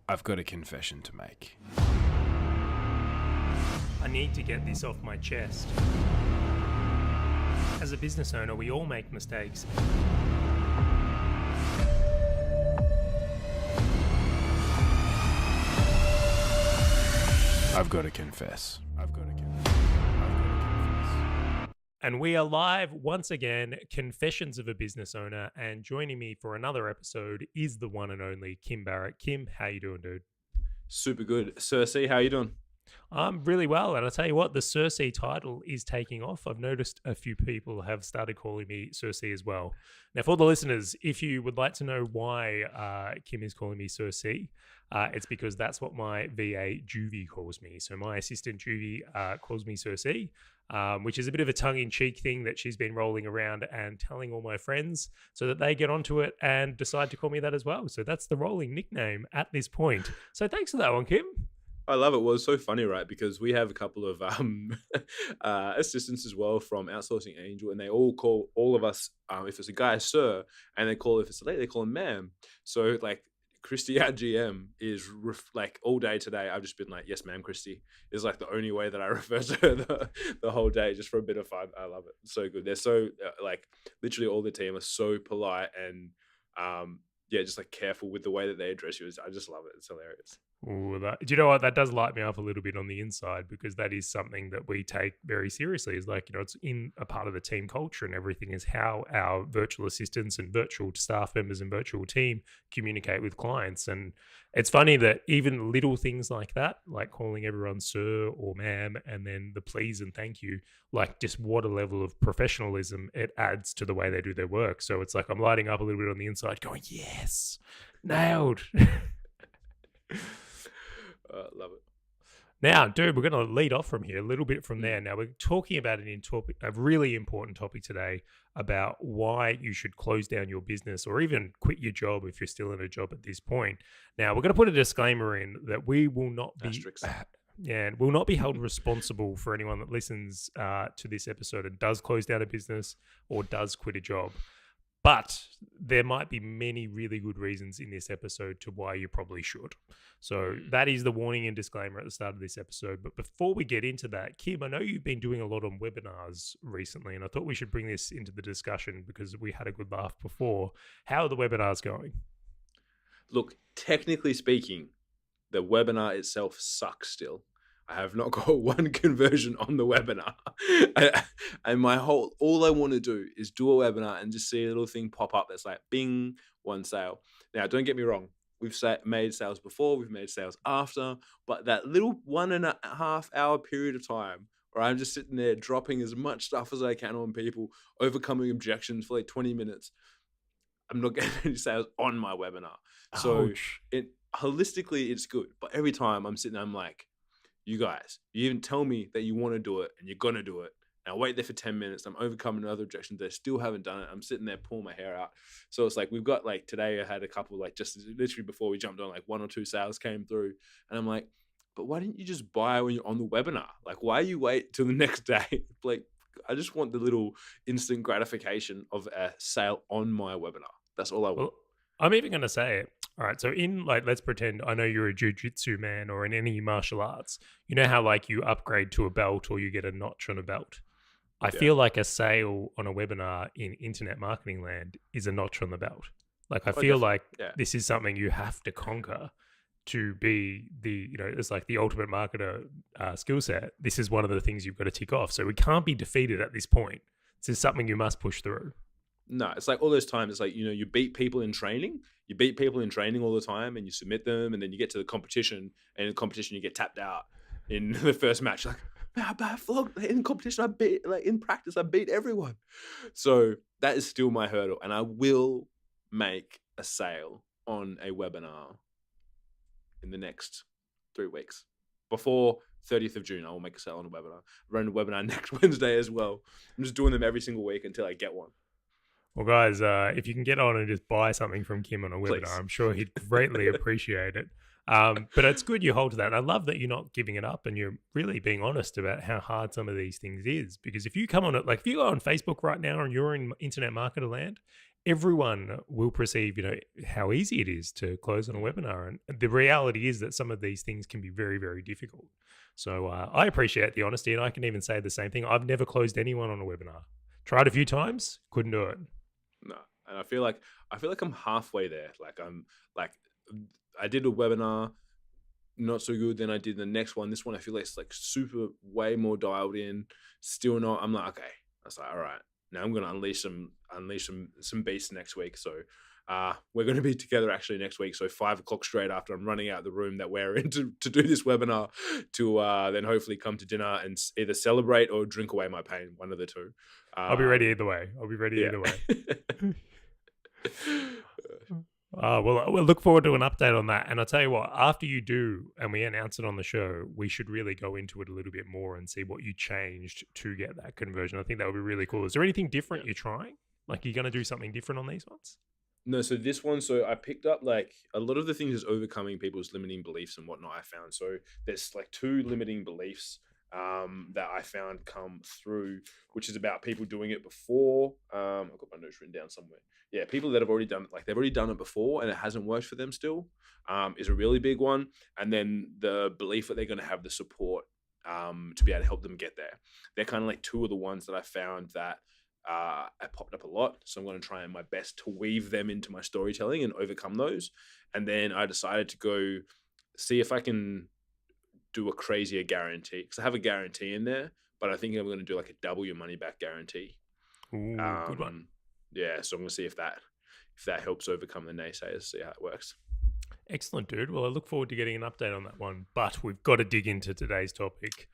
I've got a confession to make. I need to get this off my chest. As a business owner, we all make mistakes. I've got to confess. And we are live once again, Confessions of a Business Owner. And joining me for another episode is the one and only Kim Barrett. Kim, how you doing, dude? Super good. Cersei, how you doing? I'm really well. And I'll tell you what, the Cersei title is taking off. I've noticed a few people have started calling me Cersei as well. Now, for the listeners, if you would like to know why Kim is calling me Cersei, it's because that's what my VA Juvie calls me. So my assistant Juvie calls me Cersei, which is a bit of a tongue-in-cheek thing that she's been rolling around and telling all my friends so that they get onto it and decide to call me that as well. So that's the rolling nickname at this point. So thanks for that one, Kim. I love it. Well, it's so funny, right? Because we have a couple of assistants as well from Outsourcing Angel, and they all call all of us, if it's a guy, sir, and if it's a lady, they call him ma'am. So like Christy, our GM, is like all day today, I've just been like, yes, ma'am, Christy, is like the only way that I refer to her the whole day, just for a bit of fun. I love it. So good. They're so like literally all the team are so polite and just like careful with the way that they address you. I just love it. It's hilarious. Ooh, do you know what? That does light me up a little bit on the inside, because that is something that we take very seriously. Is like, it's in a part of the team culture and everything, is how our virtual assistants and virtual staff members and virtual team communicate with clients. And it's funny that even little things like that, like calling everyone sir or ma'am, and then the please and thank you, like just what a level of professionalism it adds to the way they do their work. So it's like I'm lighting up a little bit on the inside going, yes, nailed. Love it. Now, dude, we're going to lead off from here, a little bit from there. Now, we're talking about a really important topic today about why you should close down your business or even quit your job if you're still in a job at this point. Now, we're going to put a disclaimer in that we will not be... will not be held responsible for anyone that listens to this episode and does close down a business or does quit a job. But there might be many really good reasons in this episode to why you probably should. So that is the warning and disclaimer at the start of this episode. But before we get into that, Kim, I know you've been doing a lot on webinars recently, and I thought we should bring this into the discussion because we had a good laugh before. How are the webinars going? Look, technically speaking, the webinar itself sucks still. I have not got one conversion on the webinar. And all I want to do is do a webinar and just see a little thing pop up that's like, bing, one sale. Now, don't get me wrong. We've made sales before, we've made sales after, but that little 1.5 hour period of time where I'm just sitting there dropping as much stuff as I can on people, overcoming objections for like 20 minutes, I'm not getting any sales on my webinar. So holistically, it's good. But every time I'm sitting there, I'm like, you guys, you even tell me that you want to do it and you're going to do it. Now wait there for 10 minutes. I'm overcoming another objection. They still haven't done it. I'm sitting there pulling my hair out. So it's like, we've got like today I had a couple, like just literally before we jumped on, like 1 or 2 sales came through. And I'm like, but why didn't you just buy when you're on the webinar? Like, why you wait till the next day? Like, I just want the little instant gratification of a sale on my webinar. That's all I want. Well, I'm even going to say it. All right, so in like, let's pretend I know you're a jiu-jitsu man or in any martial arts. You know how like you upgrade to a belt or you get a notch on a belt? I feel like a sale on a webinar in internet marketing land is a notch on the belt. Like I feel like this is something you have to conquer to be it's like the ultimate marketer skill set. This is one of the things you've got to tick off. So we can't be defeated at this point. This is something you must push through. No, it's like all those times, it's like, you beat people in training. You beat people in training all the time and you submit them, and then you get to the competition, and in the competition you get tapped out in the first match. Like, man, I flogged in competition. I beat, like in practice, I beat everyone. So that is still my hurdle, and I will make a sale on a webinar in the next 3 weeks. Before 30th of June, I will make a sale on a webinar. Run a webinar next Wednesday as well. I'm just doing them every single week until I get one. Well, guys, if you can get on and just buy something from Kim on a webinar, Please. I'm sure he'd greatly appreciate it. But it's good you hold to that. And I love that you're not giving it up and you're really being honest about how hard some of these things is. Because if you come on it, like if you go on Facebook right now and you're in internet marketer land, everyone will perceive, how easy it is to close on a webinar. And the reality is that some of these things can be very, very difficult. So I appreciate the honesty, and I can even say the same thing. I've never closed anyone on a webinar. Tried a few times, couldn't do it. No, and I feel like I'm halfway there. I did a webinar, not so good. Then I did the next one. This one I feel like it's like super way more dialed in. Still not. I'm like, okay. I was like, all right. Now I'm gonna unleash some beasts next week. So we're gonna be together actually next week. So 5 o'clock straight after I'm running out of the room that we're in to do this webinar, to then hopefully come to dinner and either celebrate or drink away my pain. One of the two. I'll be ready either way. Either way. We'll look forward to an update on that. And I'll tell you what, after you do, and we announce it on the show, we should really go into it a little bit more and see what you changed to get that conversion. I think that would be really cool. Is there anything different you're trying? Like, you're going to do something different on these ones? No, so this one, so I picked up like a lot of the things is overcoming people's limiting beliefs and whatnot I found. So there's like 2 limiting beliefs that I found come through, which is about people doing it before. I've got my notes written down somewhere. Yeah, people that have already done it, like they've already done it before and it hasn't worked for them still, is a really big one. And then the belief that they're going to have the support to be able to help them get there. They're kind of like 2 of the ones that I found that I popped up a lot. So I'm going to try my best to weave them into my storytelling and overcome those. And then I decided to go see if I can do a crazier guarantee, because I have a guarantee in there, but I think I'm going to do like a double your money back guarantee. Ooh, good one. Yeah, so I'm going to see if that helps overcome the naysayers, see how it works. Excellent, dude. Well, I look forward to getting an update on that one, but we've got to dig into today's topic.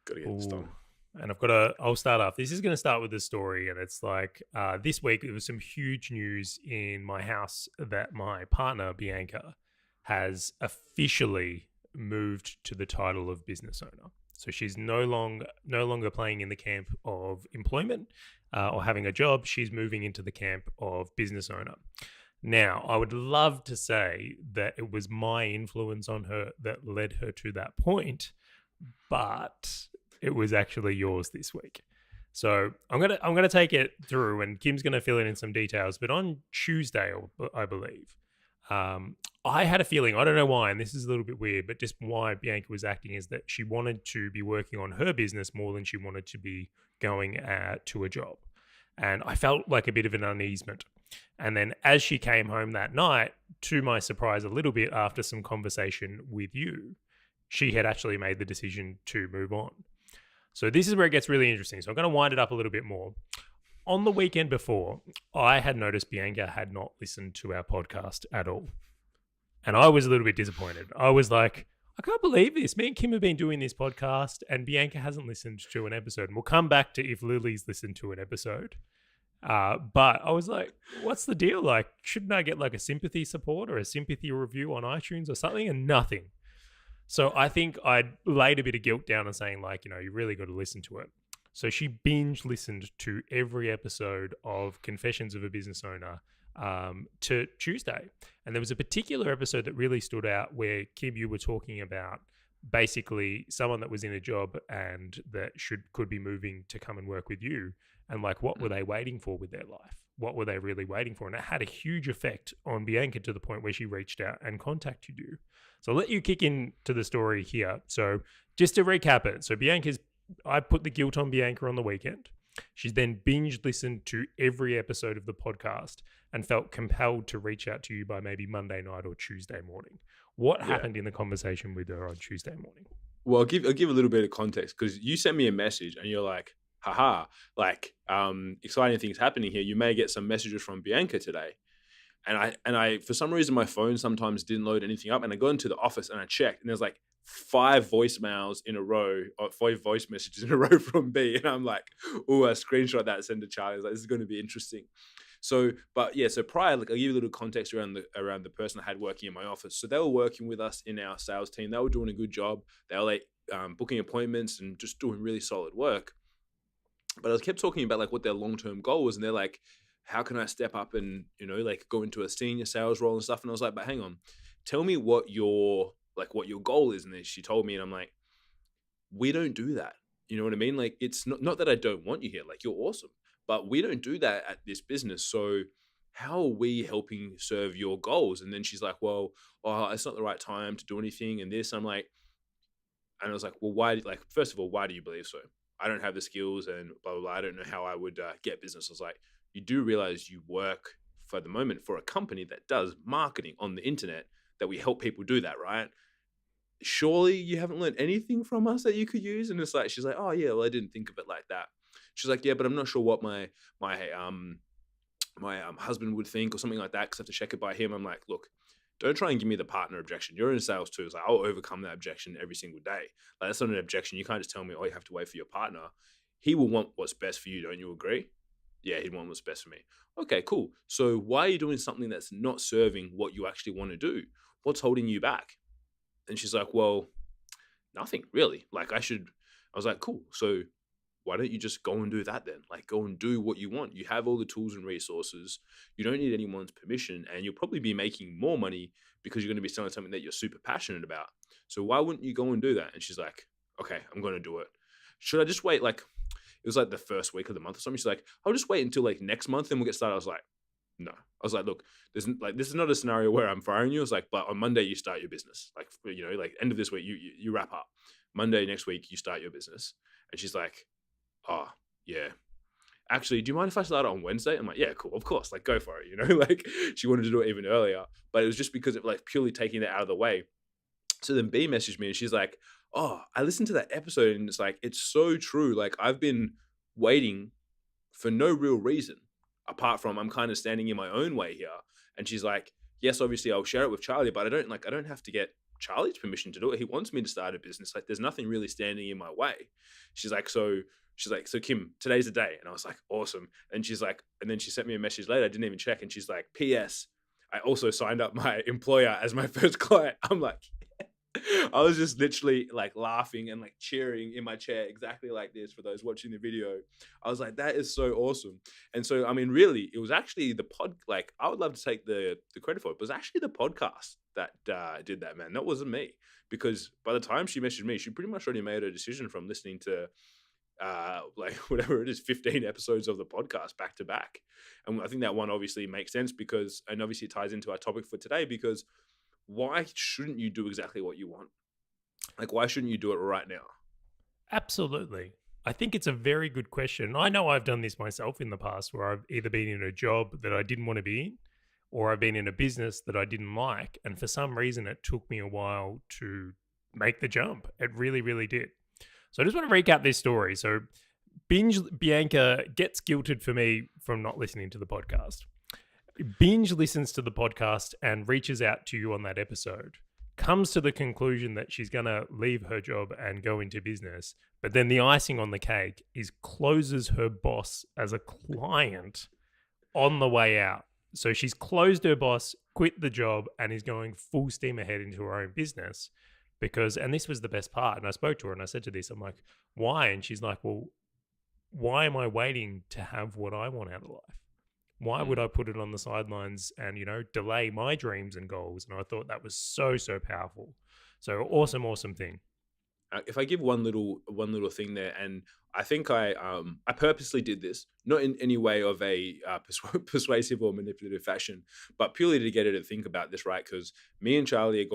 Got to get this done. And I'll start off. This is going to start with a story, and it's like this week there was some huge news in my house that my partner, Bianca, has officially moved to the title of business owner. So she's no longer playing in the camp of employment or having a job. She's moving into the camp of business owner. Now, I would love to say that it was my influence on her that led her to that point, but it was actually yours this week. So I'm gonna take it through, and Kim's gonna fill in some details. But on Tuesday, I believe, I had a feeling, I don't know why, and this is a little bit weird, but just why Bianca was acting is that she wanted to be working on her business more than she wanted to be going to a job. And I felt like a bit of an uneasement. And then as she came home that night, to my surprise a little bit after some conversation with you, she had actually made the decision to move on. So this is where it gets really interesting. So I'm going to wind it up a little bit more. On the weekend before, I had noticed Bianca had not listened to our podcast at all. And I was a little bit disappointed. I was like, I can't believe this. Me and Kim have been doing this podcast and Bianca hasn't listened to an episode. And we'll come back to if Lily's listened to an episode. But I was like, what's the deal? Like, shouldn't I get like a sympathy support or a sympathy review on iTunes or something? And nothing. So I think I laid a bit of guilt down and saying like, you really got to listen to it. So she binge listened to every episode of Confessions of a Business Owner to Tuesday. And there was a particular episode that really stood out where, Kim, you were talking about basically someone that was in a job and that could be moving to come and work with you. And like, what were they waiting for with their life? What were they really waiting for? And it had a huge effect on Bianca to the point where she reached out and contacted you. So I'll let you kick into the story here. So just to recap it. So I put the guilt on Bianca on the weekend. She's then binge listened to every episode of the podcast and felt compelled to reach out to you by maybe Monday night or Tuesday morning. What happened in the conversation with her on Tuesday morning? Well, I'll give a little bit of context, because you sent me a message and you're like, haha, like exciting things happening here. You may get some messages from Bianca today. And I for some reason my phone sometimes didn't load anything up, and I got into the office and I checked, and there's like 5 voicemails in a row, or 5 voice messages in a row from B, and I'm like, oh, I screenshot that and send to Charley. I was like, this is going to be interesting. So, but yeah, so prior, like, I'll give you a little context around the person I had working in my office. So they were working with us in our sales team. They were doing a good job. They were like booking appointments and just doing really solid work. But I kept talking about like what their long-term goal was, and they're like, how can I step up and, like go into a senior sales role and stuff? And I was like, but hang on, tell me what your goal is. And then she told me, and I'm like, we don't do that. You know what I mean? Like, it's not that I don't want you here. Like, you're awesome, but we don't do that at this business. So how are we helping serve your goals? And then she's like, well, it's not the right time to do anything and this. I'm like, and I was like, well, why? Like, first of all, why do you believe so? I don't have the skills and blah, blah, blah. I don't know how I would get business. I was like, you do realize you work for the moment for a company that does marketing on the internet, that we help people do that, right? Surely you haven't learned anything from us that you could use. And it's like, she's like, oh yeah, well, I didn't think of it like that. She's like, yeah, but I'm not sure what my husband would think or something like that, because I have to check it by him. I'm like, look, don't try and give me the partner objection. You're in sales too. It's like, I'll overcome that objection every single day. Like, that's not an objection. You can't just tell me, oh, you have to wait for your partner. He will want what's best for you. Don't you agree? Yeah, he'd want what's best for me. Okay, cool. So why are you doing something that's not serving what you actually want to do? What's holding you back? And she's like, well, nothing really. Like, I was like, cool. So why don't you just go and do that then? Like, go and do what you want. You have all the tools and resources. You don't need anyone's permission, and you'll probably be making more money because you're going to be selling something that you're super passionate about. So why wouldn't you go and do that? And she's like, okay, I'm going to do it. Should I just wait? Like, it was like the first week of the month or something. She's like, I'll just wait until like next month and we'll get started. I was like, no. I was like, look, this is not a scenario where I'm firing you. I was like, but on Monday you start your business. Like, like end of this week, you wrap up. Monday next week, you start your business. And she's like, oh, yeah. Actually, do you mind if I start it on Wednesday? I'm like, yeah, cool, of course. Like, go for it, Like, she wanted to do it even earlier. But it was just because of like purely taking that out of the way. So then B messaged me and she's like, oh, I listened to that episode and it's like, it's so true. Like, I've been waiting for no real reason apart from I'm kind of standing in my own way here. And she's like, yes, obviously I'll share it with Charley, but I don't have to get Charley's permission to do it. He wants me to start a business. Like, there's nothing really standing in my way. She's like, so Kim, today's the day. And I was like, awesome. And she's like, and then she sent me a message later. I didn't even check. And she's like, P.S. I also signed up my employer as my first client. I'm like, I was just literally like laughing and like cheering in my chair exactly like this for those watching the video. I was like, that is so awesome. And so, I mean, really, it was actually like, I would love to take the credit for it. It was actually the podcast that did that, man. That wasn't me. Because by the time she messaged me, she pretty much already made a decision from listening to like whatever it is, 15 episodes of the podcast back to back. And I think that one obviously makes sense and obviously it ties into our topic for today, because why shouldn't you do exactly what you want? Like, why shouldn't you do it right now? Absolutely. I think it's a very good question. I know I've done this myself in the past where I've either been in a job that I didn't want to be in, or I've been in a business that I didn't like. And for some reason, it took me a while to make the jump. It really, really did. So I just want to recap this story. So Bianca gets guilted for me from not listening to the podcast. Binge listens to the podcast and reaches out to you on that episode, comes to the conclusion that she's going to leave her job and go into business. But then the icing on the cake is closes her boss as a client on the way out. So she's closed her boss, quit the job, and is going full steam ahead into her own business and this was the best part. And I spoke to her and I said to this, I'm like, why? And she's like, well, why am I waiting to have what I want out of life? Why would I put it on the sidelines and, delay my dreams and goals? And I thought that was so, so powerful. So awesome thing. If I give one little thing there, and I think I purposely did this, not in any way of a persuasive or manipulative fashion, but purely to get her to think about this, right? Because me and Charley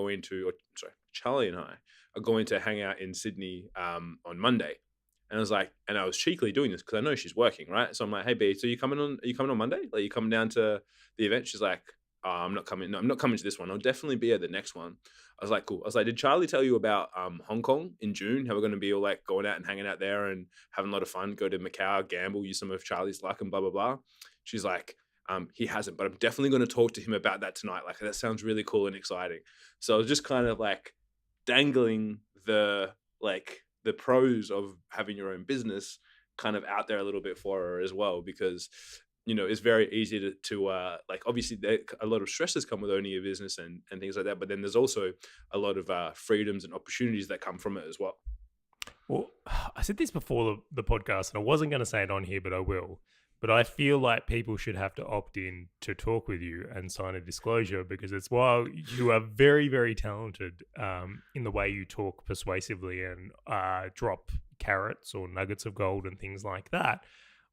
Charley and I are going to hang out in Sydney on Monday. And I was like, and I was cheekily doing this because I know she's working, right? So I'm like, hey B, so are you coming on Monday? Like, you coming down to the event? She's like, oh, I'm not coming. No, I'm not coming to this one. I'll definitely be at the next one. I was like, cool. I was like, did Charley tell you about Hong Kong in June? How we're going to be all like going out and hanging out there and having a lot of fun, go to Macau, gamble, use some of Charley's luck and blah, blah, blah. She's like, he hasn't, but I'm definitely going to talk to him about that tonight. Like, that sounds really cool and exciting. So I was just kind of like dangling the pros of having your own business kind of out there a little bit for her as well, because it's very easy to obviously a lot of stresses come with owning a business and things like that, but then there's also a lot of freedoms and opportunities that come from it as well. Well, I said this before the podcast, and I wasn't going to say it on here, but I will. But I feel like people should have to opt in to talk with you and sign a disclosure, because it's while you are very, very talented in the way you talk persuasively and drop carrots or nuggets of gold and things like that,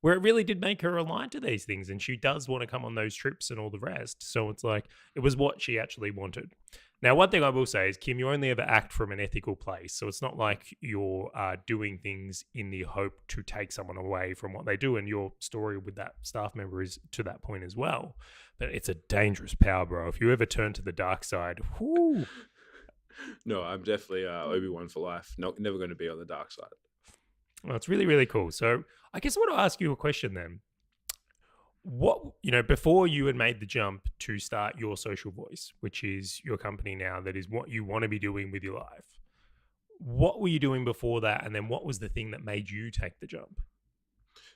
where it really did make her aligned to these things, and she does want to come on those trips and all the rest. So it's like it was what she actually wanted. Now, one thing I will say is, Kim, you only ever act from an ethical place. So it's not like you're doing things in the hope to take someone away from what they do. And your story with that staff member is to that point as well. But it's a dangerous power, bro. If you ever turn to the dark side, whoo. No, I'm definitely Obi-Wan for life. No, never going to be on the dark side. Well, it's really, really cool. So I guess I want to ask you a question then. What, before you had made the jump to start Your Social Voice, which is your company now, that is what you want to be doing with your life, what were you doing before that? And then what was the thing that made you take the jump?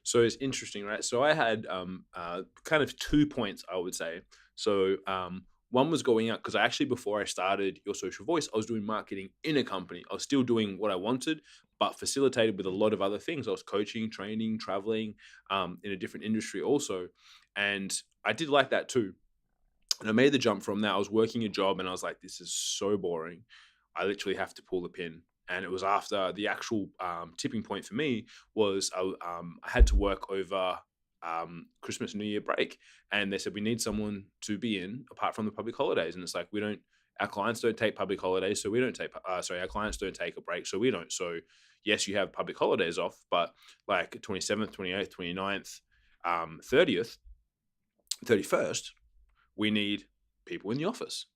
So it's interesting, right? So I had kind of 2 points, I would say. So one was going out, because before I started Your Social Voice, I was doing marketing in a company. I was still doing what I wanted, but facilitated with a lot of other things. I was coaching, training, traveling in a different industry also. And I did like that too. And I made the jump from that. I was working a job and I was like, this is so boring. I literally have to pull the pin. And it was after the actual tipping point for me was I had to work over Christmas, New Year break. And they said, we need someone to be in apart from the public holidays. And it's like, our clients don't take public holidays, so we don't take, our clients don't take a break, so we don't. So yes, you have public holidays off, but like 27th, 28th, 29th, 30th, 31st, we need people in the office.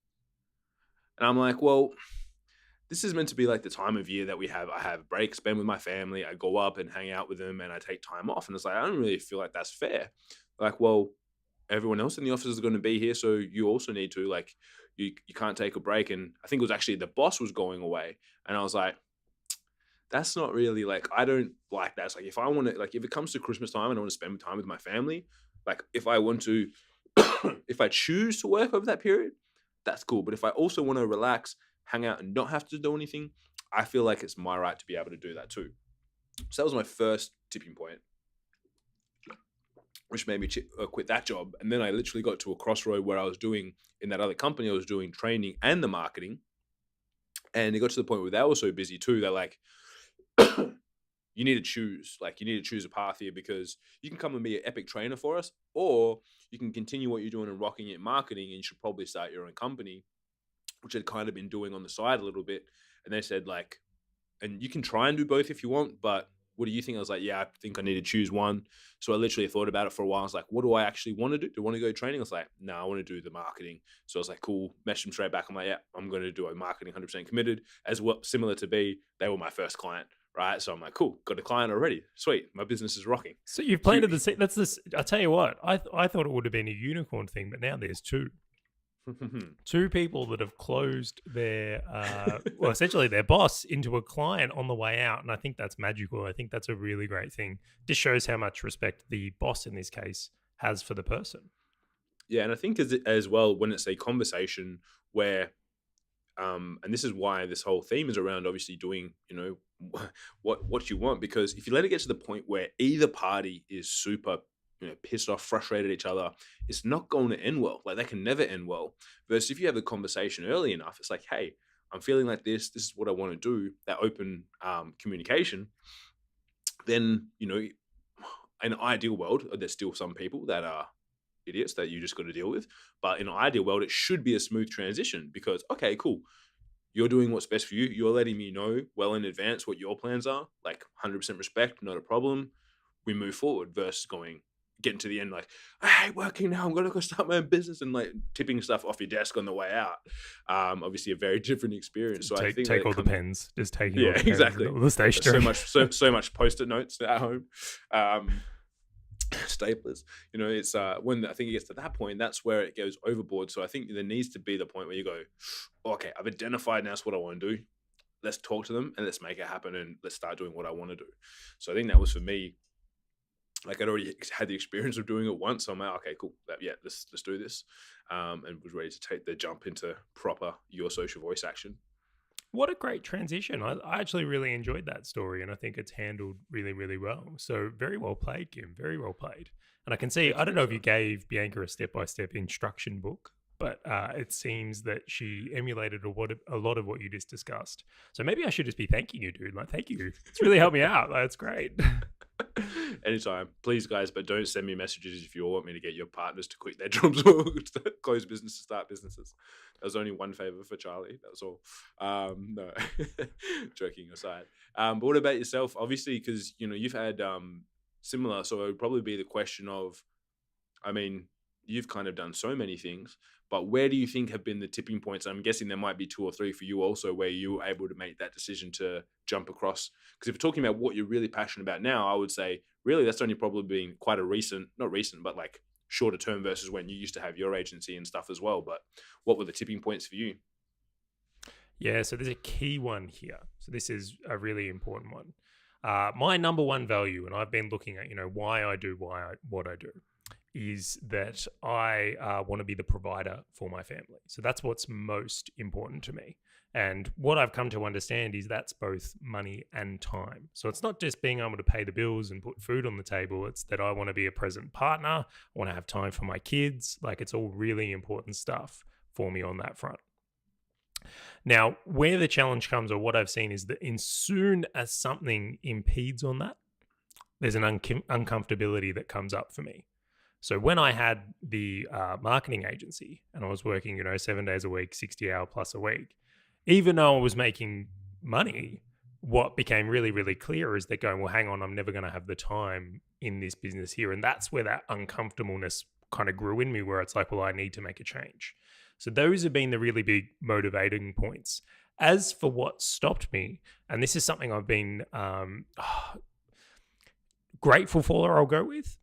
And I'm like, well, this is meant to be like the time of year that I have breaks, spend with my family. I go up and hang out with them and I take time off. And it's like, I don't really feel like that's fair. Like, well, everyone else in the office is going to be here, so you also need to, like, you can't take a break. And I think it was actually the boss was going away. And I was like, that's not really, like, I don't like that. It's like, if I want to, like, if it comes to Christmas time and I want to spend time with my family, like, if I want to, if I choose to work over that period, that's cool. But if I also want to relax, hang out and not have to do anything, I feel like it's my right to be able to do that too. So that was my first tipping point, which made me quit that job. And then I literally got to a crossroad where I was doing, in that other company, I was doing training and the marketing. And it got to the point where they were so busy too. They're like, you need to choose. Like, you need to choose a path here, because you can come and be an epic trainer for us, or you can continue what you're doing and rocking it in marketing, and you should probably start your own company, which I'd kind of been doing on the side a little bit. And they said, like, and you can try and do both if you want, but what do you think? I was like, yeah, I think I need to choose one. So I literally thought about it for a while. I was like, what do I actually want to do? Do I want to go training? I was like, no, I want to do the marketing. So I was like, cool, messaged them straight back. I'm like, yeah, I'm going to do a marketing 100% committed. As well, similar to B, they were my first client, right? So I'm like, cool, got a client already. Sweet, my business is rocking. So you've planted the seed. That's this. I tell you what, I thought it would have been a unicorn thing, but now there's two. Two people that have closed their, well, essentially their boss into a client on the way out. And I think that's magical. I think that's a really great thing. This shows how much respect the boss in this case has for the person. Yeah. And I think as well, when it's a conversation where, and this is why this whole theme is around obviously doing, what you want, because if you let it get to the point where either party is super pissed off, frustrated at each other, it's not going to end well. Like, that can never end well. Versus if you have a conversation early enough, it's like, hey, I'm feeling like this is what I want to do, that open communication. Then, in an ideal world, there's still some people that are idiots that you just got to deal with. But in an ideal world, it should be a smooth transition, because, okay, cool, you're doing what's best for you. You're letting me know well in advance what your plans are. Like, 100% respect, not a problem. We move forward, versus getting to the end like, I hate working now, I'm going to go start my own business, and like tipping stuff off your desk on the way out. Obviously a very different experience. So I think take all the pens, just taking all the exactly pens, all the stationery. So much post-it notes at home, staplers. It's when I think it gets to that point, that's where it goes overboard. So I think there needs to be the point where you go, okay, I've identified now that's what I want to do. Let's talk to them and let's make it happen, and let's start doing what I want to do. So I think that was for me. Like, I'd already had the experience of doing it once. So I'm like, okay, cool. Yeah, let's do this. And was ready to take the jump into proper Your Social Voice action. What a great transition. I actually really enjoyed that story, and I think it's handled really, really well. So very well played, Kim. Very well played. And I can see, I don't know if you gave Bianca a step-by-step instruction book, but it seems that she emulated a lot of what you just discussed. So maybe I should just be thanking you, dude. Like, thank you. It's really helped me out. That's great. Anytime, please, guys. But don't send me messages if you all want me to get your partners to quit their jobs or to close businesses, start businesses. That was only one favor for Charlie. That was all. No, joking aside. But what about yourself? Obviously, because you've had similar. So it would probably be the question of, I mean, you've kind of done so many things, but where do you think have been the tipping points? I'm guessing there might be 2 or 3 for you also, where you were able to make that decision to jump across. Because if we're talking about what you're really passionate about now, I would say really that's only probably been quite a not recent, but like shorter term versus when you used to have your agency and stuff as well. But what were the tipping points for you? Yeah, so there's a key one here. So this is a really important one. My number one value, and I've been looking at, why I do what I do, is that I want to be the provider for my family. So that's what's most important to me. And what I've come to understand is that's both money and time. So it's not just being able to pay the bills and put food on the table. It's that I want to be a present partner. I want to have time for my kids. Like, it's all really important stuff for me on that front. Now, where the challenge comes, or what I've seen, is that as soon as something impedes on that, there's an uncomfortability that comes up for me. So when I had the marketing agency and I was working, 7 days a week, 60-hour plus a week, even though I was making money, what became really, really clear is that going, well, hang on, I'm never going to have the time in this business here. And that's where that uncomfortableness kind of grew in me, where it's like, well, I need to make a change. So those have been the really big motivating points. As for what stopped me, and this is something I've been grateful for, I'll go with,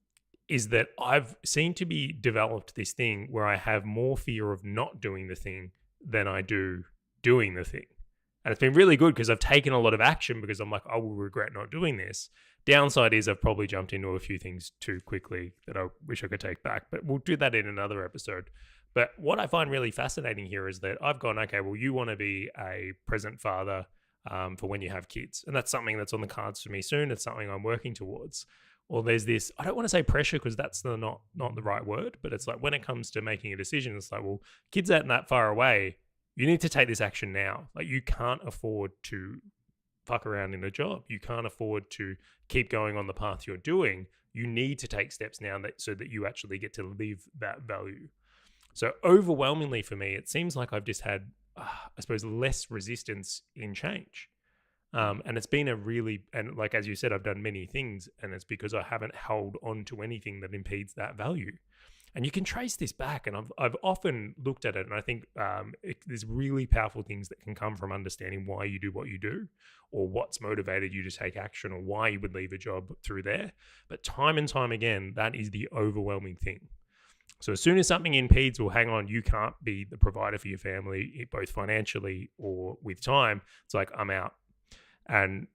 is that I've seemed to be developed this thing where I have more fear of not doing the thing than I do doing the thing. And it's been really good because I've taken a lot of action because I'm like, I will regret not doing this. Downside is I've probably jumped into a few things too quickly that I wish I could take back, but we'll do that in another episode. But what I find really fascinating here is that I've gone, okay, well, you want to be a present father for when you have kids. And that's something that's on the cards for me soon. It's something I'm working towards. Or there's this, I don't want to say pressure because that's not the right word, but it's like when it comes to making a decision, it's like, well, kids aren't that far away. You need to take this action now. Like, you can't afford to fuck around in a job. You can't afford to keep going on the path you're doing. You need to take steps now so that you actually get to live that value. So overwhelmingly for me, it seems like I've just had, I suppose, less resistance in change. And it's been and like, as you said, I've done many things, and it's because I haven't held on to anything that impedes that value. And you can trace this back, and I've often looked at it, and I think there's really powerful things that can come from understanding why you do what you do, or what's motivated you to take action, or why you would leave a job through there. But time and time again, that is the overwhelming thing. So as soon as something impedes, well, hang on, you can't be the provider for your family, both financially or with time. It's like, I'm out. And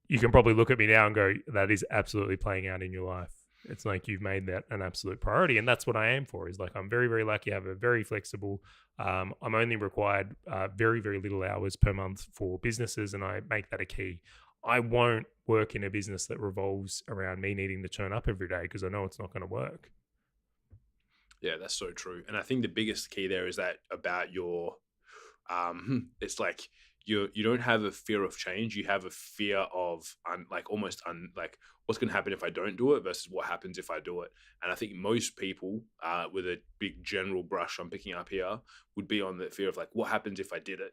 you can probably look at me now and go, that is absolutely playing out in your life. It's like you've made that an absolute priority. And that's what I aim for, is like, I'm very, very lucky. I have a very flexible, I'm only required very, very little hours per month for businesses. And I make that a key. I won't work in a business that revolves around me needing to turn up every day because I know it's not going to work. Yeah, that's so true. And I think the biggest key there is that about your, it's like you don't have a fear of change. You have a fear of like what's going to happen if I don't do it versus what happens if I do it. And I think most people with a big general brush I'm picking up here would be on the fear of like, what happens if I did it?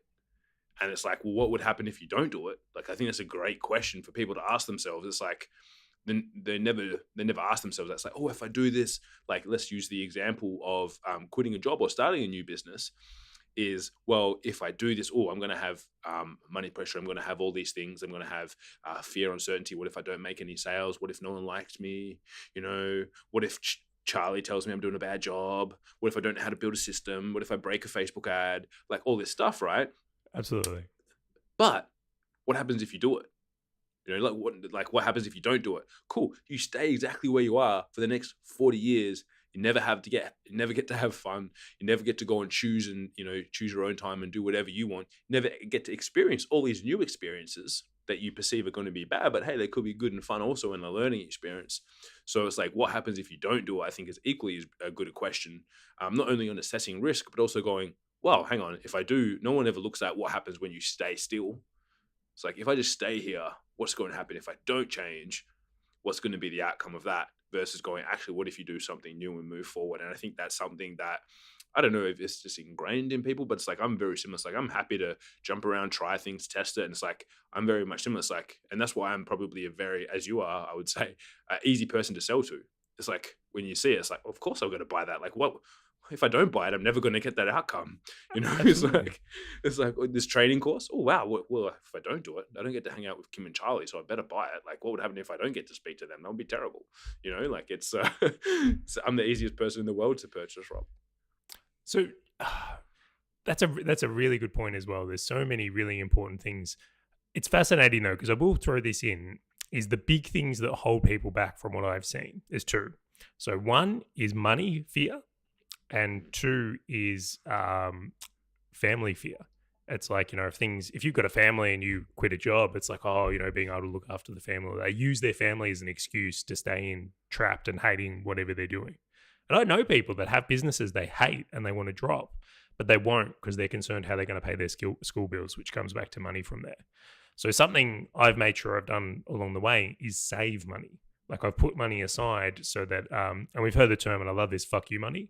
And it's like, well, what would happen if you don't do it? Like, I think that's a great question for people to ask themselves. It's like, then they never ask themselves. That's like, oh, if I do this, like, let's use the example of quitting a job or starting a new business. Is, well, if I do this, I'm going to have money pressure. I'm going to have all these things. I'm going to have fear, uncertainty. What if I don't make any sales? What if no one likes me? What if Charlie tells me I'm doing a bad job? What if I don't know how to build a system? What if I break a Facebook ad? Like, all this stuff, right? Absolutely. But what happens if you do it? What happens if you don't do it? Cool. You stay exactly where you are for the next 40 years. You never get to have fun. You never get to go and choose your own time and do whatever you want. You never get to experience all these new experiences that you perceive are going to be bad, but hey, they could be good and fun also in a learning experience. So it's like, what happens if you don't do it? I think is equally as good a question. Not only on assessing risk, but also going, well, hang on, if I do, no one ever looks at what happens when you stay still. It's like, if I just stay here, what's going to happen if I don't change? what's going to be the outcome of that versus going, actually, what if you do something new and move forward? And I think that's something that, I don't know if it's just ingrained in people, but it's like, I'm very similar. It's like, I'm happy to jump around, try things, test it. And it's like, I'm very much similar. It's like, and that's why I'm probably a very, as you are, I would say, easy person to sell to. It's like, when you see it, it's like, of course I'm going to buy that. Like, what? If I don't buy it, I'm never going to get that outcome. You know, it's like this training course. Oh, wow. Well, if I don't do it, I don't get to hang out with Kim and Charley, so I better buy it. Like, what would happen if I don't get to speak to them? That would be terrible. You know, like it's, I'm the easiest person in the world to purchase from. So that's a really good point as well. There's so many really important things. It's fascinating though, because I will throw this in, is the big things that hold people back from what I've seen. There's two. So one is money fear, and two is family fear. It's like, you know, if you've got a family and you quit a job, it's like, oh, you know, being able to look after the family. They use their family as an excuse to stay in trapped and hating whatever they're doing. And I know people that have businesses they hate and they want to drop, but they won't because they're concerned how they're going to pay their school bills, which comes back to money from there. So something I've made sure I've done along the way is save money. Like I've put money aside so that, and we've heard the term, and I love this, fuck you money.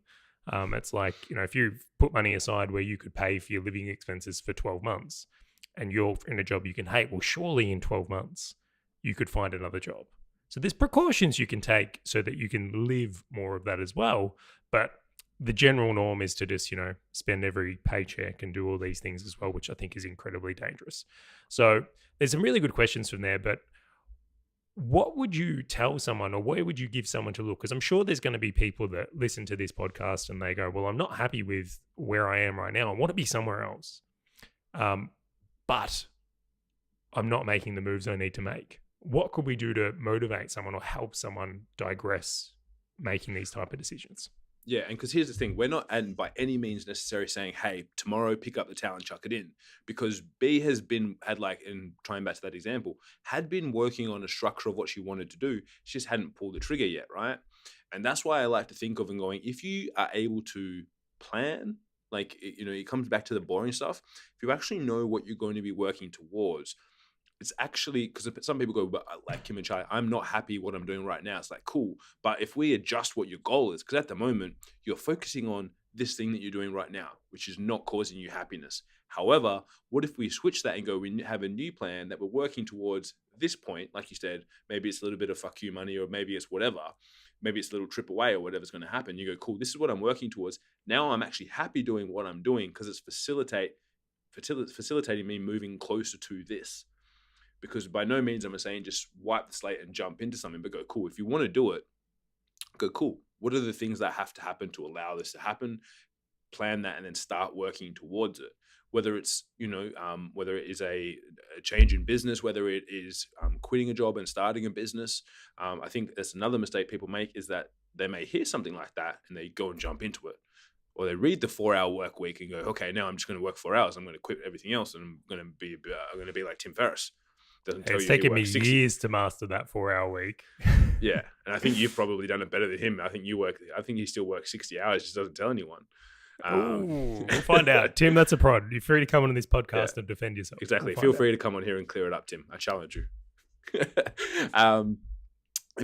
It's like, you know, if you put money aside where you could pay for your living expenses for 12 months and you're in a job you can hate, well, surely in 12 months you could find another job. So there's precautions you can take so that you can live more of that as well. But the general norm is to just, you know, spend every paycheck and do all these things as well, which I think is incredibly dangerous. So there's some really good questions from there, but what would you tell someone, or where would you give someone to look? Because I'm sure there's going to be people that listen to this podcast and they go, well, I'm not happy with where I am right now. I want to be somewhere else. But I'm not making the moves I need to make. What could we do to motivate someone or help someone digress making these type of decisions? Yeah, and because here's the thing, we're not and by any means necessarily saying, hey, tomorrow pick up the towel and chuck it in, because B had like, in trying back to that example, had been working on a structure of what she wanted to do. She just hadn't pulled the trigger yet, right? And that's why I like to think of and going, if you are able to plan, like, you know, it comes back to the boring stuff. If you actually know what you're going to be working towards, it's actually, because some people go, but like Kim and Chai, I'm not happy what I'm doing right now. It's like, cool. But if we adjust what your goal is, because at the moment you're focusing on this thing that you're doing right now, which is not causing you happiness. However, what if we switch that and go, we have a new plan that we're working towards this point, like you said, maybe it's a little bit of fuck you money, or maybe it's whatever. Maybe it's a little trip away or whatever's going to happen. You go, cool, this is what I'm working towards. Now I'm actually happy doing what I'm doing because it's facilitating me moving closer to this. Because by no means am I saying just wipe the slate and jump into something, but go, cool. If you want to do it, go, cool. What are the things that have to happen to allow this to happen? Plan that and then start working towards it. Whether it's, you know, whether it is a change in business, whether it is quitting a job and starting a business. I think that's another mistake people make, is that they may hear something like that and they go and jump into it. Or they read the 4-hour work week and go, okay, now I'm just going to work 4 hours. I'm going to quit everything else and I'm going to be like Tim Ferriss. It's taken me years to master that 4-hour week. Yeah, and I think you've probably done it better than him. I think he still works 60 hours, just doesn't tell anyone. We'll find out. Tim, that's a prod. You're free to come on this podcast and defend yourself. Exactly. Feel free to come on here and clear it up, Tim. I challenge you. If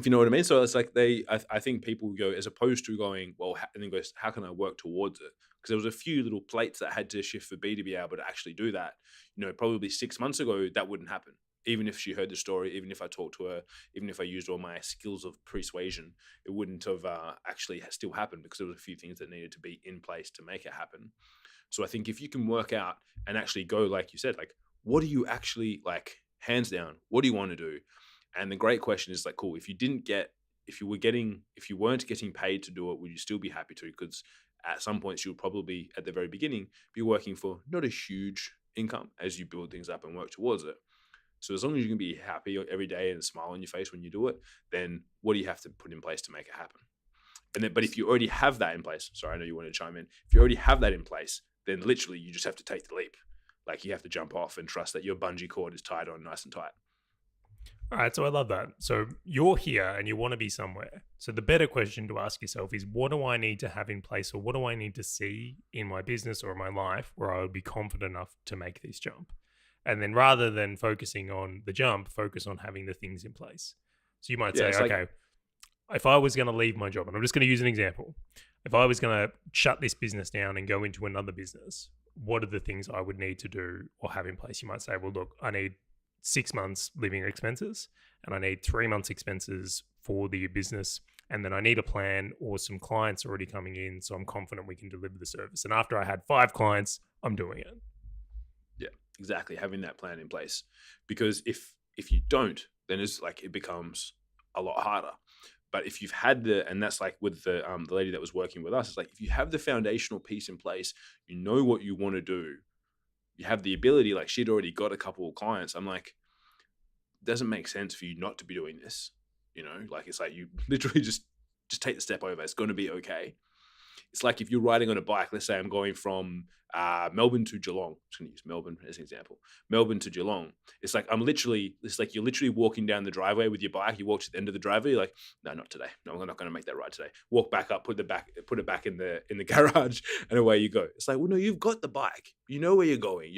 you know what I mean. So it's like I think people go, as opposed to going, well, and then goes, how can I work towards it? Because there was a few little plates that had to shift for B to be able to actually do that. You know, probably 6 months ago, that wouldn't happen. Even if she heard the story, even if I talked to her, even if I used all my skills of persuasion, it wouldn't have actually still happened, because there was a few things that needed to be in place to make it happen. So I think if you can work out and actually go, like you said, like, what do you actually, like, hands down, what do you want to do? And the great question is like, cool, if you weren't getting paid to do it, would you still be happy to? Because at some points you'll probably, at the very beginning, be working for not a huge income as you build things up and work towards it. So as long as you can be happy every day and a smile on your face when you do it, then what do you have to put in place to make it happen? And then, but if you already have that in place, sorry, I know you want to chime in. If you already have that in place, then literally you just have to take the leap. Like, you have to jump off and trust that your bungee cord is tied on nice and tight. All right, so I love that. So you're here and you want to be somewhere. So the better question to ask yourself is, what do I need to have in place, or what do I need to see in my business or in my life where I would be confident enough to make this jump? And then rather than focusing on the jump, focus on having the things in place. So you might Yeah, say, it's like- okay, if I was going to leave my job, and I'm just going to use an example, if I was going to shut this business down and go into another business, what are the things I would need to do or have in place? You might say, well, look, I need 6 months living expenses and I need 3 months expenses for the business. And then I need a plan or some clients already coming in. So I'm confident we can deliver the service. And after I had 5 clients, I'm doing it. Yeah, exactly. Having that plan in place, because if you don't, then it's like it becomes a lot harder. But if you've had and that's like with the lady that was working with us, it's like if you have the foundational piece in place, you know what you want to do, you have the ability. Like she'd already got a couple of clients. I'm like, it doesn't make sense for you not to be doing this. You know, like it's like you literally just take the step over. It's going to be okay. It's like if you're riding on a bike, let's say I'm going from Melbourne to Geelong. I'm just going to use Melbourne as an example. Melbourne to Geelong. It's like you're literally walking down the driveway with your bike. You walk to the end of the driveway. You're like, no, not today. No, I'm not going to make that ride today. Walk back up, put it back in the garage, and away you go. It's like, well, no, you've got the bike. You know where you're going.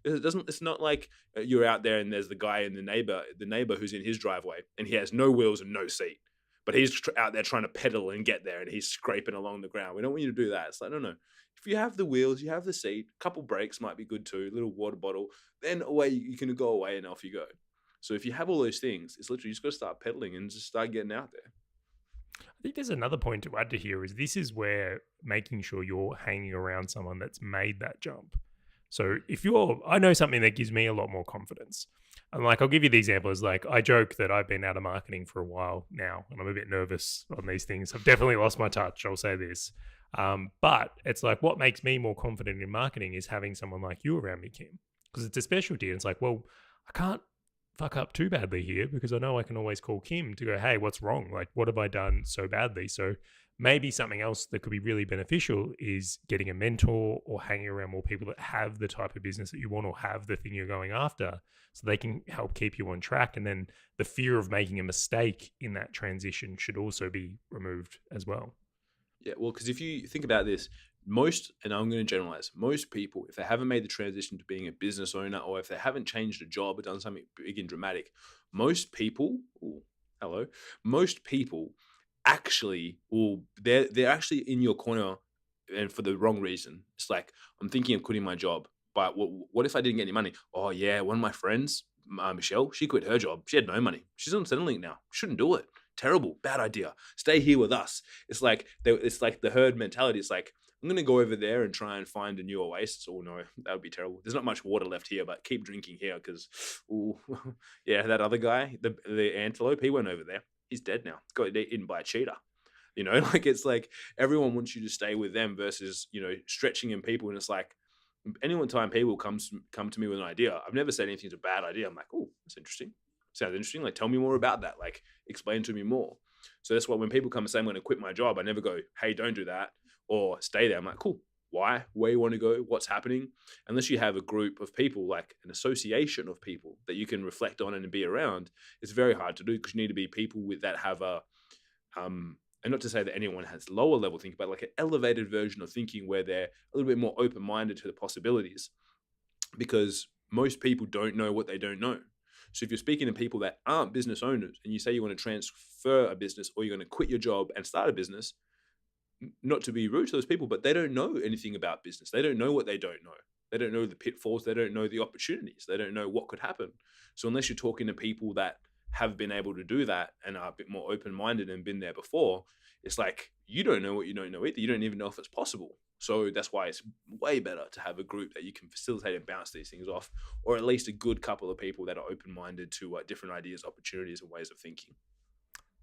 It's not like you're out there and there's the guy in the neighbor who's in his driveway and he has no wheels and no seat. But he's out there trying to pedal and get there and he's scraping along the ground. We don't want you to do that. It's like, no. If you have the wheels, you have the seat, a couple breaks might be good too, a little water bottle, then away you can go away and off you go. So if you have all those things, it's literally you just got to start pedaling and just start getting out there. I think there's another point to add to here is this is where making sure you're hanging around someone that's made that jump. So I know something that gives me a lot more confidence. And like, I'll give you the example is like, I joke that I've been out of marketing for a while now, and I'm a bit nervous on these things. I've definitely lost my touch. I'll say this. But it's like, what makes me more confident in marketing is having someone like you around me, Kim, because it's a specialty. And it's like, well, I can't fuck up too badly here because I know I can always call Kim to go, hey, what's wrong? Like, what have I done so badly? So maybe something else that could be really beneficial is getting a mentor or hanging around more people that have the type of business that you want or have the thing you're going after so they can help keep you on track. And then the fear of making a mistake in that transition should also be removed as well. Yeah, well, because if you think about this, and I'm going to generalize, most people, if they haven't made the transition to being a business owner or if they haven't changed a job or done something big and dramatic, most people actually they're actually in your corner and for the wrong reason. It's like, I'm thinking of quitting my job, but what if I didn't get any money? Oh yeah, one of my friends, Michelle, she quit her job. She had no money. She's on Centrelink now. Shouldn't do it. Terrible, bad idea. Stay here with us. It's like the herd mentality. It's like, I'm going to go over there and try and find a new oasis. Oh no, that would be terrible. There's not much water left here, but keep drinking here because, yeah, that other guy, the antelope, he went over there. He's dead now. Got eaten by a cheetah. You know, like it's like everyone wants you to stay with them versus, stretching in people. And it's like, anytime people come to me with an idea, I've never said anything's a bad idea. I'm like, oh, that's interesting. Sounds interesting. Like, tell me more about that. Like, explain to me more. So that's why when people come and say, I'm going to quit my job, I never go, hey, don't do that or stay there. I'm like, cool. Why? Where you want to go? What's happening? Unless you have a group of people, like an association of people that you can reflect on and be around, it's very hard to do because you need to be people with that have a, and not to say that anyone has lower level thinking, but like an elevated version of thinking where they're a little bit more open-minded to the possibilities, because most people don't know what they don't know. So if you're speaking to people that aren't business owners and you say you want to transfer a business or you're going to quit your job and start a business, not to be rude to those people, but they don't know anything about business. They don't know what they don't know. They don't know the pitfalls. They don't know the opportunities. They don't know what could happen. So unless you're talking to people that have been able to do that and are a bit more open-minded and been there before, it's like, you don't know what you don't know either. You don't even know if it's possible. So that's why it's way better to have a group that you can facilitate and bounce these things off, or at least a good couple of people that are open-minded to different ideas, opportunities, and ways of thinking.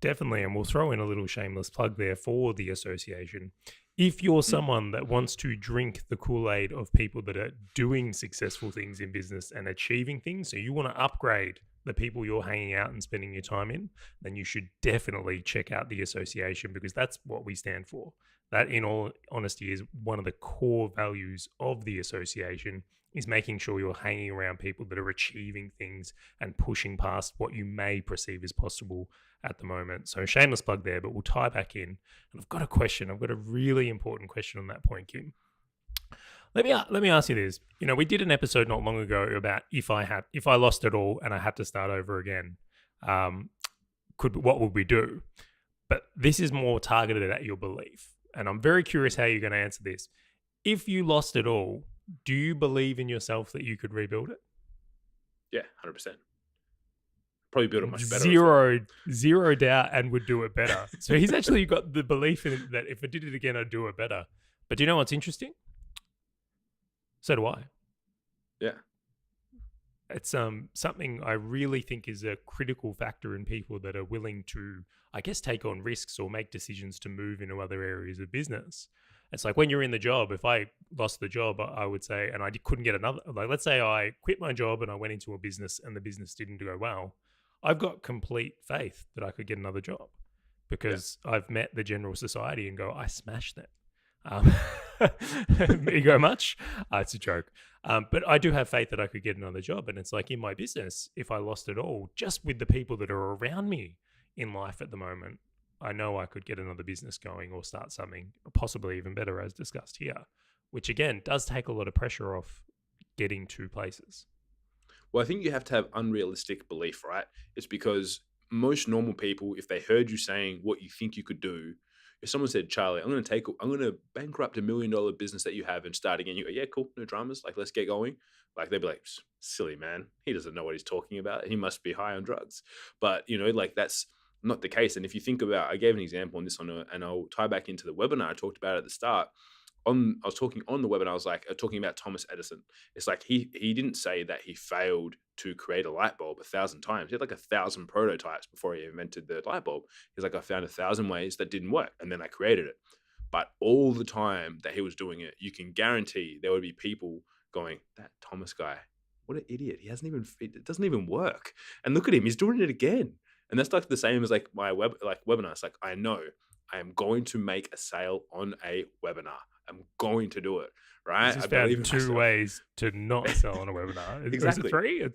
Definitely. And we'll throw in a little shameless plug there for the association. If you're someone that wants to drink the Kool-Aid of people that are doing successful things in business and achieving things, so you want to upgrade the people you're hanging out and spending your time in, then you should definitely check out the association, because that's what we stand for. That, in all honesty, is one of the core values of the association, is making sure you're hanging around people that are achieving things and pushing past what you may perceive as possible at the moment. So shameless plug there, but we'll tie back in. And I've got a question. I've got a really important question on that point, Kim. Let me ask you this. We did an episode not long ago about if I lost it all and I had to start over again. what would we do? But this is more targeted at your belief. And I'm very curious how you're going to answer this. If you lost it all, do you believe in yourself that you could rebuild it? Yeah, 100%. Probably build it much better. as well. Zero doubt, and would do it better. So he's actually got the belief in it that if I did it again, I'd do it better. But do you know what's interesting? So do I. Yeah. It's something I really think is a critical factor in people that are willing to, I guess, take on risks or make decisions to move into other areas of business. It's like when you're in the job, if I lost the job, I would say, and I couldn't get another, like let's say I quit my job and I went into a business and the business didn't go well, I've got complete faith that I could get another job because I've met the general society and go, I smashed that. Ego much? It's a joke. But I do have faith that I could get another job. And it's like in my business, if I lost it all, just with the people that are around me in life at the moment, I know I could get another business going or start something possibly even better as discussed here, which again does take a lot of pressure off getting to places. Well, I think you have to have unrealistic belief, right? It's because most normal people, if they heard you saying what you think you could do, if someone said, Charlie, I'm going to bankrupt $1 million business that you have and start again, you go, yeah, cool, no dramas. Like, let's get going. Like, they'd be like, silly man. He doesn't know what he's talking about. He must be high on drugs. But, like that's not the case. And if you think about, I gave an example on this one, and I'll tie back into the webinar I talked about at the start. I was talking on the webinar, I was like, talking about Thomas Edison. It's like he didn't say that he failed to create a light bulb 1,000 times. He had like 1,000 prototypes before he invented the light bulb. He's like, I found 1,000 ways that didn't work, and then I created it. But all the time that he was doing it, you can guarantee there would be people going, that Thomas guy, what an idiot. It doesn't even work. And look at him, he's doing it again. And that's like the same as like my webinar. It's like, I know I am going to make a sale on a webinar. I'm going to do it, right? I found two ways to not sell on a webinar. Exactly. Is it 3?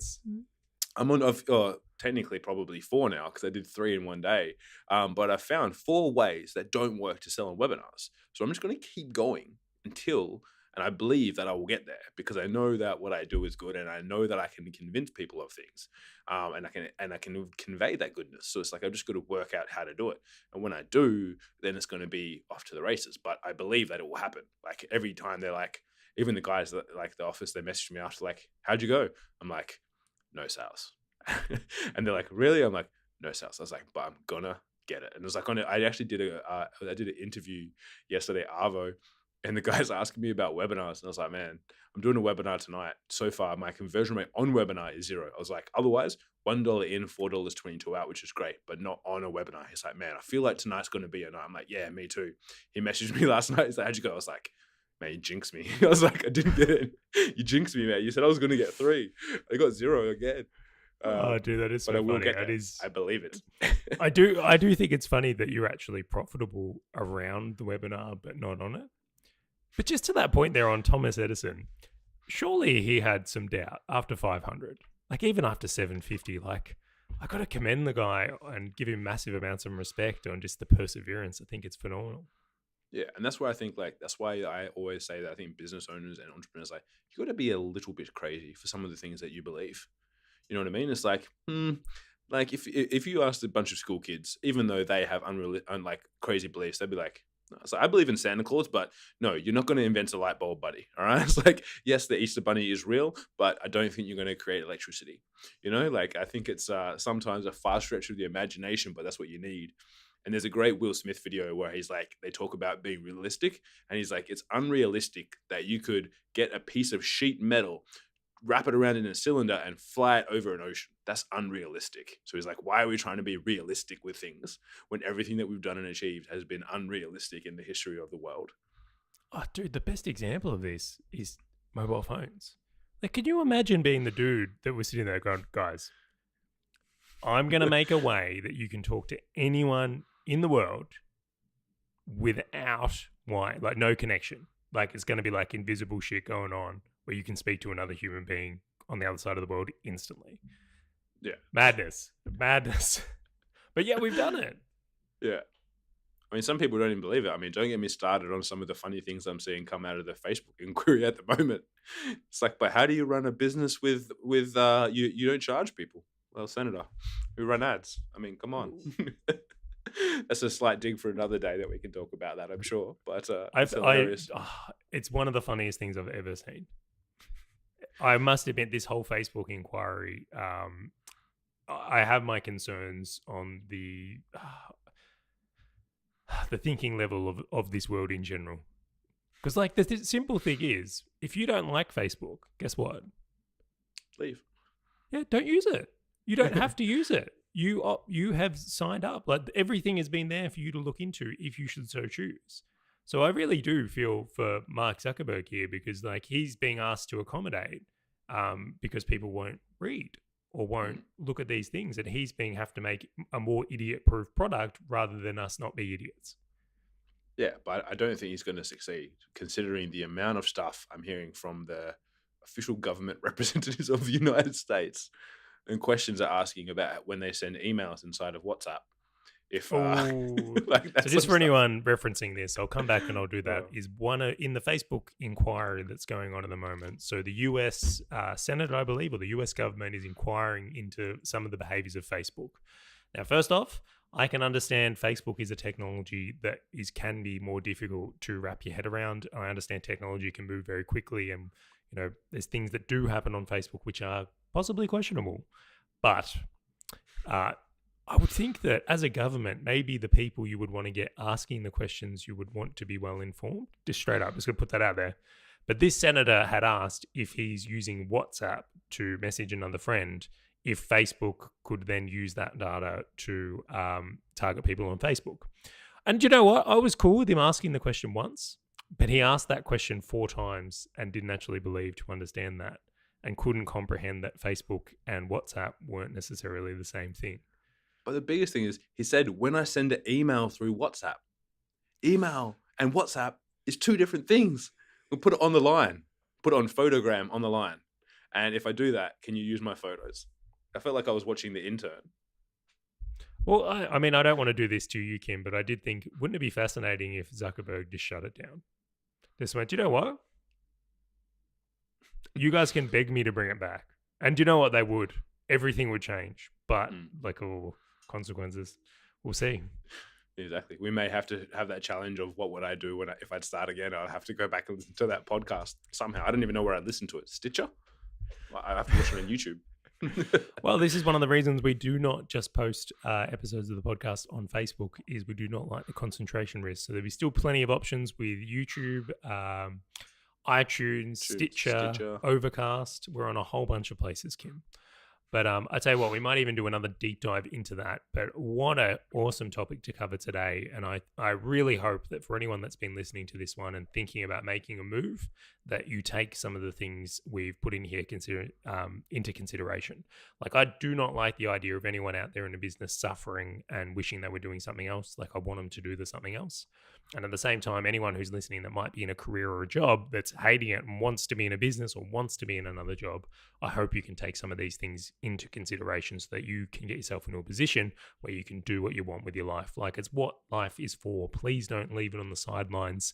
I'm on technically probably 4 now because I did 3 in one day. But I found 4 ways that don't work to sell on webinars. So I'm just going to keep going until, and I believe that I will get there because I know that what I do is good, and I know that I can convince people of things, and I can convey that goodness. So it's like I've just got to work out how to do it, and when I do, then it's going to be off to the races. But I believe that it will happen. Like every time they're like, even the guys that like the office, they message me after like, "How'd you go?" I'm like, "No sales," and they're like, "Really?" I'm like, "No sales." I was like, "But I'm gonna get it." And it was like I actually did I did an interview yesterday, Arvo. And the guy's asking me about webinars. And I was like, man, I'm doing a webinar tonight. So far, my conversion rate on webinar is 0. I was like, otherwise, $1 in, $4.22 out, which is great, but not on a webinar. He's like, man, I feel like tonight's going to be a night. I'm like, yeah, me too. He messaged me last night. He's like, how'd you go? I was like, man, you jinxed me. I was like, I didn't get it. You jinxed me, man. You said I was going to get 3. I got 0 again. Oh, dude, that is so but I will funny. get there. I believe it. I do think it's funny that you're actually profitable around the webinar, but not on it. But just to that point there on Thomas Edison, surely he had some doubt after 500. Like even after 750, like I got to commend the guy and give him massive amounts of respect on just the perseverance. I think it's phenomenal. Yeah, and that's where I think that's why I always say that I think business owners and entrepreneurs, like you got to be a little bit crazy for some of the things that you believe. You know what I mean? It's like, like if you asked a bunch of school kids, even though they have like crazy beliefs, they'd be like, so I believe in Santa Claus, but no, you're not going to invent a light bulb, buddy. All right. It's like, yes, the Easter Bunny is real, but I don't think you're going to create electricity. Like I think it's sometimes a far stretch of the imagination, but that's what you need. And there's a great Will Smith video where he's like, they talk about being realistic. And he's like, it's unrealistic that you could get a piece of sheet metal, wrap it around in a cylinder and fly it over an ocean. That's unrealistic. So he's like, why are we trying to be realistic with things when everything that we've done and achieved has been unrealistic in the history of the world? Oh, dude, the best example of this is mobile phones. Like, can you imagine being the dude that was sitting there going, guys, I'm going to make a way that you can talk to anyone in the world without like no connection. Like it's going to be like invisible shit going on where you can speak to another human being on the other side of the world instantly. Yeah. Madness. But yeah, we've done it. Yeah. I mean, some people don't even believe it. I mean, don't get me started on some of the funny things I'm seeing come out of the Facebook inquiry at the moment. It's like, but how do you run a business with you don't charge people? Well, Senator, we run ads. I mean, come on. That's a slight dig for another day that we can talk about that, I'm sure. But it's hilarious. It's one of the funniest things I've ever seen. I must admit, this whole Facebook inquiry, I have my concerns on the thinking level of this world in general. Because, like, the simple thing is, if you don't like Facebook, guess what? Leave. Yeah, don't use it. You don't have to use it. You have signed up. Like, everything has been there for you to look into if you should so choose. So I really do feel for Mark Zuckerberg here, because, like, he's being asked to accommodate because people won't read or won't look at these things, and he's have to make a more idiot-proof product rather than us not be idiots. Yeah, but I don't think he's going to succeed, considering the amount of stuff I'm hearing from the official government representatives of the United States, and questions are asking about when they send emails inside of WhatsApp. If like so, just for anyone referencing this, I'll come back and I'll do that. Is one in the Facebook inquiry that's going on at the moment. So the US Senate, I believe, or the US government is inquiring into some of the behaviors of Facebook. Now, first off, I can understand Facebook is a technology that can be more difficult to wrap your head around. I understand technology can move very quickly, and there's things that do happen on Facebook which are possibly questionable. But I would think that as a government, maybe the people you would want to get asking the questions, you would want to be well informed. Just straight up, just going to put that out there. But this senator had asked if he's using WhatsApp to message another friend, if Facebook could then use that data to target people on Facebook. And you know what? I was cool with him asking the question once, but he asked that question 4 times and didn't actually believe to understand that, and couldn't comprehend that Facebook and WhatsApp weren't necessarily the same thing. But the biggest thing is, he said, when I send an email through WhatsApp, email and WhatsApp is 2 different things. We'll put it on the line, put it on photogram on the line. And if I do that, can you use my photos? I felt like I was watching The Intern. Well, I mean, I don't want to do this to you, Kim, but I did think, wouldn't it be fascinating if Zuckerberg just shut it down? Just went, you know what? You guys can beg me to bring it back. And you know what? They would. Everything would change. But, consequences, we'll see. Exactly. We may have to have that challenge of what would I do if I'd start again. I'd have to go back and listen to that podcast somehow. I don't even know where I'd listen to it. Stitcher? I have to watch it on YouTube. Well, this is one of the reasons we do not just post episodes of the podcast on Facebook, is we do not like the concentration risk. So there'll be still plenty of options with YouTube, iTunes, Stitcher, Overcast. We're on a whole bunch of places, Kim. But I tell you what, we might even do another deep dive into that. But what an awesome topic to cover today. And I really hope that for anyone that's been listening to this one and thinking about making a move, that you take some of the things we've put in here into consideration. Like, I do not like the idea of anyone out there in a business suffering and wishing they were doing something else. Like, I want them to do something else. And at the same time, anyone who's listening that might be in a career or a job that's hating it and wants to be in a business or wants to be in another job, I hope you can take some of these things into consideration so that you can get yourself into a position where you can do what you want with your life. Like, it's what life is for. Please don't leave it on the sidelines,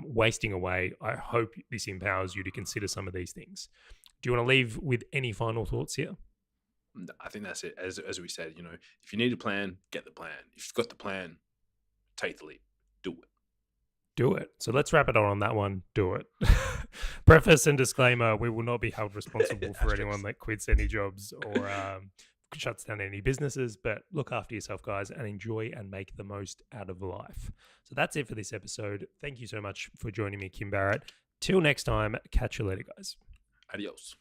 wasting away. I hope this empowers you to consider some of these things. Do you want to leave with any final thoughts here? I think that's it. As we said, if you need a plan, get the plan. If you've got the plan, take the leap. Do it. So let's wrap it on that one. Do it. Preface and disclaimer, we will not be held responsible for anyone that quits any jobs or shuts down any businesses, but look after yourself, guys, and enjoy and make the most out of life. So that's it for this episode. Thank you so much for joining me, Kim Barrett. Till next time, catch you later, guys. Adios.